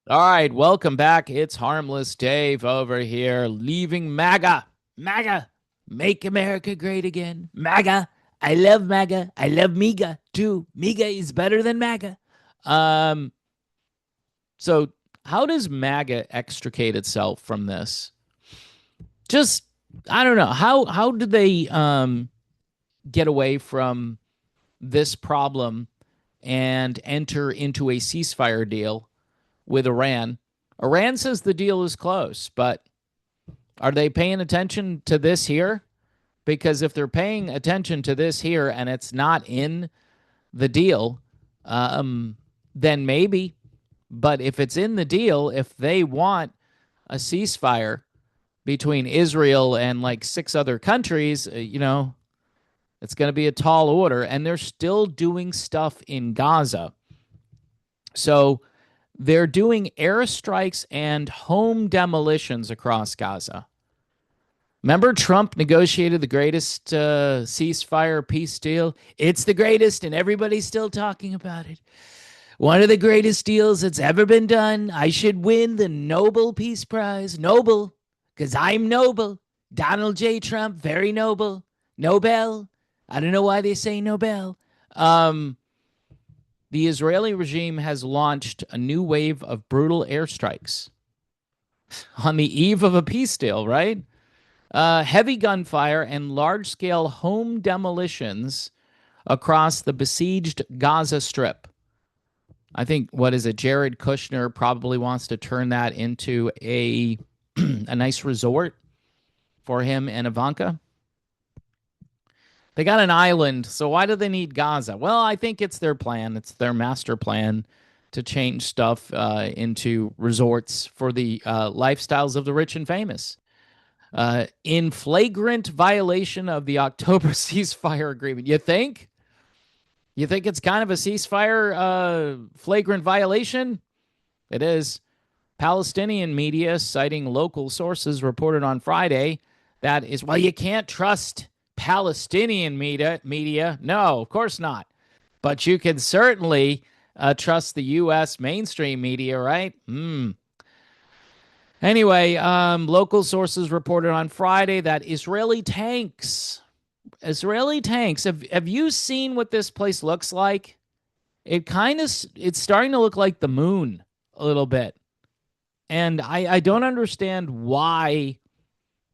All right, welcome back. It's Harmless Dave over here, leaving MAGA. MAGA, make America great again. MAGA, I love MAGA. I love MEGA too. MEGA is better than MAGA. Um, so how does MAGA extricate itself from this? Just I don't know. How do they get away from this problem and enter into a ceasefire deal with Iran? Iran says the deal is close, but are they paying attention to this here? Because if they're paying attention to this here and it's not in the deal, then maybe. But if it's in the deal, if they want a ceasefire between Israel and like six other countries, it's going to be a tall order. And they're still doing stuff in Gaza. So they're doing airstrikes and home demolitions across Gaza. Remember, Trump negotiated the greatest ceasefire peace deal? It's the greatest, and everybody's still talking about it. One of the greatest deals that's ever been done. I should win the Nobel Peace Prize. Noble, because I'm noble. Donald J. Trump, very noble. Nobel. I don't know why they say Nobel. The Israeli regime has launched a new wave of brutal airstrikes on the eve of a peace deal, right? Heavy gunfire and large scale home demolitions across the besieged Gaza Strip. I think, what is it? Jared Kushner probably wants to turn that into a nice resort for him and Ivanka. They got an island, so why do they need Gaza? Well, I think it's their plan. It's their master plan to change stuff into resorts for the lifestyles of the rich and famous. In flagrant violation of the October ceasefire agreement. You think? You think it's kind of a ceasefire flagrant violation? It is. Palestinian media, citing local sources, reported on Friday that is, well, you can't trust Palestinian media. No, of course not. But you can certainly trust the U.S. mainstream media, right? Anyway, local sources reported on Friday that Israeli tanks, have you seen what this place looks like? It's starting to look like the moon a little bit. And I don't understand why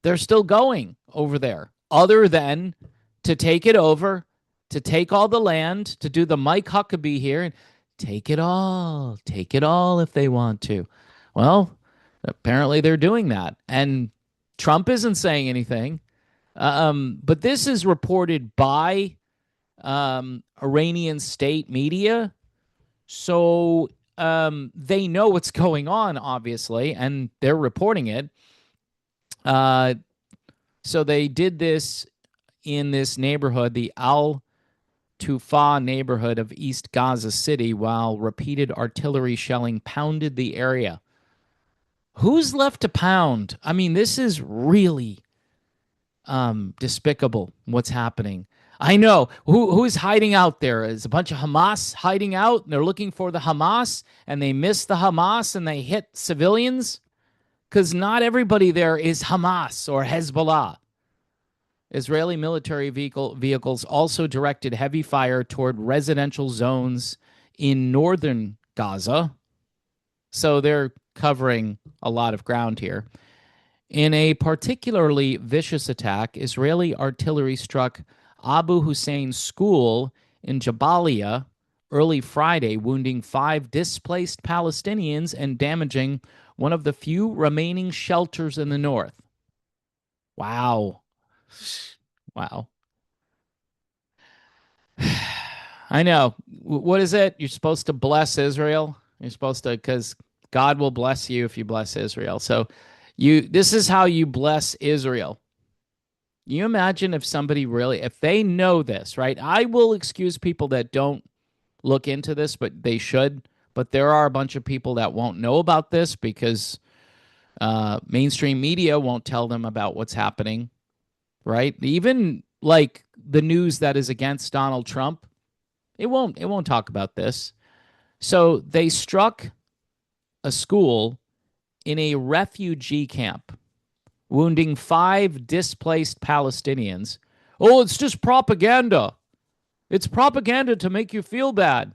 they're still going over there, other than to take it over, to take all the land, to do the Mike Huckabee here and take it all if they want to. Well, apparently they're doing that. And Trump isn't saying anything. But this is reported by Iranian state media. So they know what's going on, obviously, and they're reporting it. So they did this in this neighborhood, the Al Tufa neighborhood of East Gaza City, while repeated artillery shelling pounded the area. Who's left to pound? I mean, this is really despicable what's happening. I know who's hiding out there. Is a bunch of Hamas hiding out, and they're looking for the Hamas, and they miss the Hamas and they hit civilians, because not everybody there is Hamas or Hezbollah. Israeli military vehicles also directed heavy fire toward residential zones in northern Gaza. So they're covering a lot of ground here. In a particularly vicious attack, Israeli artillery struck Abu Hussein School in Jabalia early Friday, wounding 5 displaced Palestinians and damaging one of the few remaining shelters in the north. Wow. Wow. I know. What is it? You're supposed to bless Israel. You're supposed to, because God will bless you if you bless Israel. So this is how you bless Israel. You imagine if somebody really, if they know this, right? I will excuse people that don't look into this, but they should. But there are a bunch of people that won't know about this because mainstream media won't tell them about what's happening, right? Even like the news that is against Donald Trump, it won't talk about this. So they struck a school in a refugee camp, wounding 5 displaced Palestinians. Oh, it's just propaganda. It's propaganda to make you feel bad.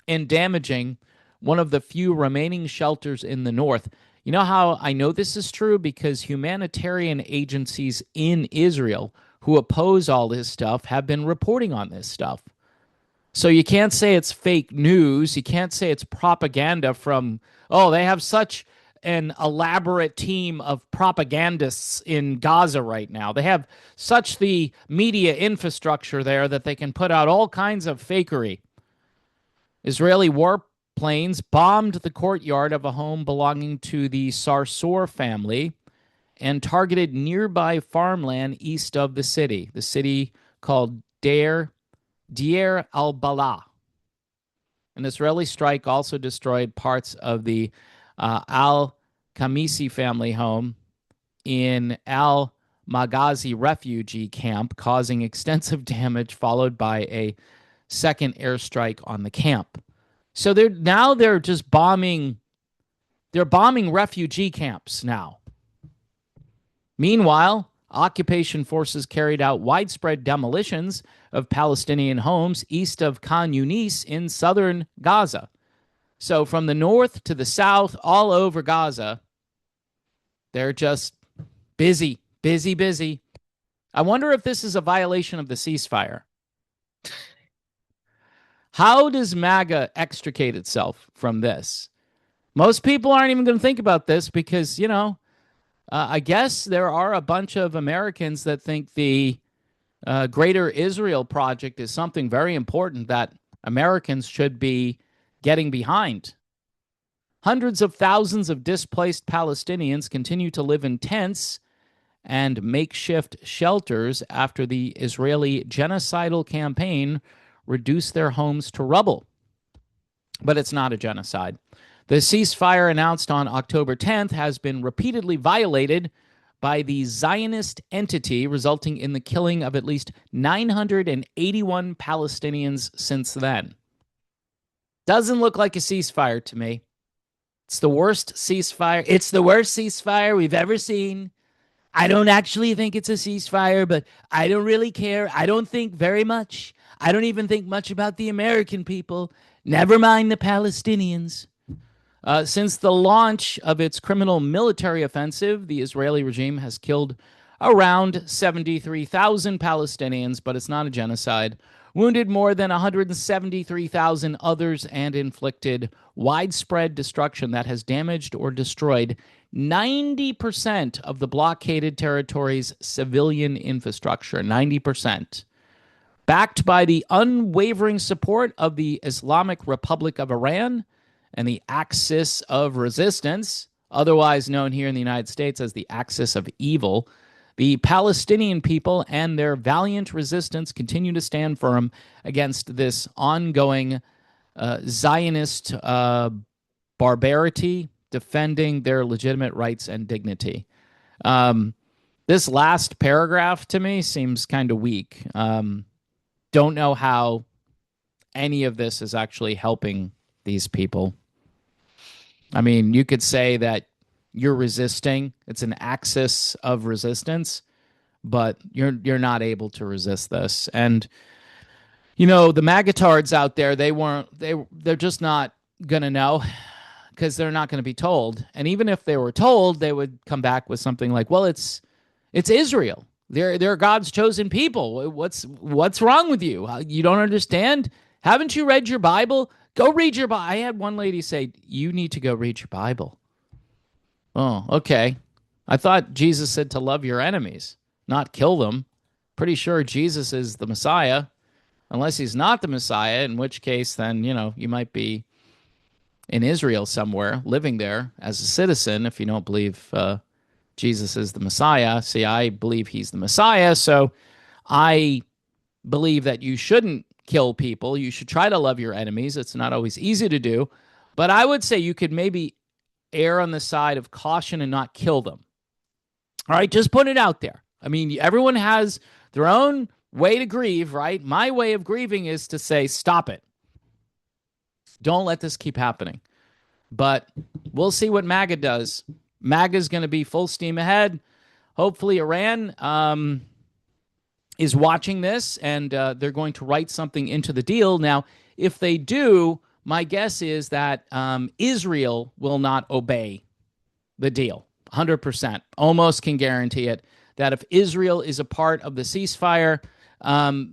And damaging one of the few remaining shelters in the north. You know how I know this is true? Because humanitarian agencies in Israel who oppose all this stuff have been reporting on this stuff. So you can't say it's fake news. You can't say it's propaganda from, oh, they have such an elaborate team of propagandists in Gaza right now. They have such the media infrastructure there that they can put out all kinds of fakery. Israeli warplanes bombed the courtyard of a home belonging to the Sarsour family and targeted nearby farmland east of the city called Deir al-Balah. An Israeli strike also destroyed parts of the al-Khamisi family home in al-Maghazi refugee camp, causing extensive damage, followed by a second airstrike on the camp. So they're just bombing. They're bombing refugee camps now. Meanwhile, occupation forces carried out widespread demolitions of Palestinian homes east of Khan Yunis in southern Gaza. So from the north to the south, all over Gaza, they're just busy, busy, busy. I wonder if this is a violation of the ceasefire. How does MAGA extricate itself from this? Most people aren't even going to think about this because, I guess there are a bunch of Americans that think the Greater Israel Project is something very important that Americans should be getting behind. Hundreds of thousands of displaced Palestinians continue to live in tents and makeshift shelters after the Israeli genocidal campaign reduced their homes to rubble. But it's not a genocide. The ceasefire announced on October 10th has been repeatedly violated by the Zionist entity, resulting in the killing of at least 981 Palestinians since then. Doesn't look like a ceasefire to me. It's the worst ceasefire. It's the worst ceasefire we've ever seen. I don't actually think it's a ceasefire, but I don't really care. I don't think very much. I don't even think much about the American people. Never mind the Palestinians. Since the launch of its criminal military offensive, the Israeli regime has killed around 73,000 Palestinians, but it's not a genocide, wounded more than 173,000 others, and inflicted widespread destruction that has damaged or destroyed 90% of the blockaded territory's civilian infrastructure. 90%. Backed by the unwavering support of the Islamic Republic of Iran and the Axis of Resistance, otherwise known here in the United States as the Axis of Evil, the Palestinian people and their valiant resistance continue to stand firm against this ongoing Zionist barbarity, defending their legitimate rights and dignity. This last paragraph to me seems kind of weak. Don't know how any of this is actually helping these people. I mean, you could say that you're resisting. It's an axis of resistance, but you're not able to resist this. And the magatards out there, they're just not gonna know because they're not going to be told. And even if they were told, they would come back with something like, "Well, it's Israel. They're God's chosen people. What's wrong with you? You don't understand? Haven't you read your Bible? Go read your Bible." I had one lady say, "You need to go read your Bible." Oh, okay. I thought Jesus said to love your enemies, not kill them. Pretty sure Jesus is the Messiah, unless he's not the Messiah, in which case then, you might be in Israel somewhere, living there as a citizen if you don't believe Jesus is the Messiah. See, I believe he's the Messiah, so I believe that you shouldn't kill people. You should try to love your enemies. It's not always easy to do, but I would say you could maybe err on the side of caution and not kill them. All right, just put it out there. I mean, everyone has their own way to grieve, right? My way of grieving is to say, stop it. Don't let this keep happening. But we'll see what MAGA does. MAGA is going to be full steam ahead. Hopefully, Iran is watching this and they're going to write something into the deal. Now, if they do, my guess is that Israel will not obey the deal. 100%. Almost can guarantee it that if Israel is a part of the ceasefire,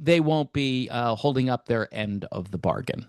they won't be holding up their end of the bargain.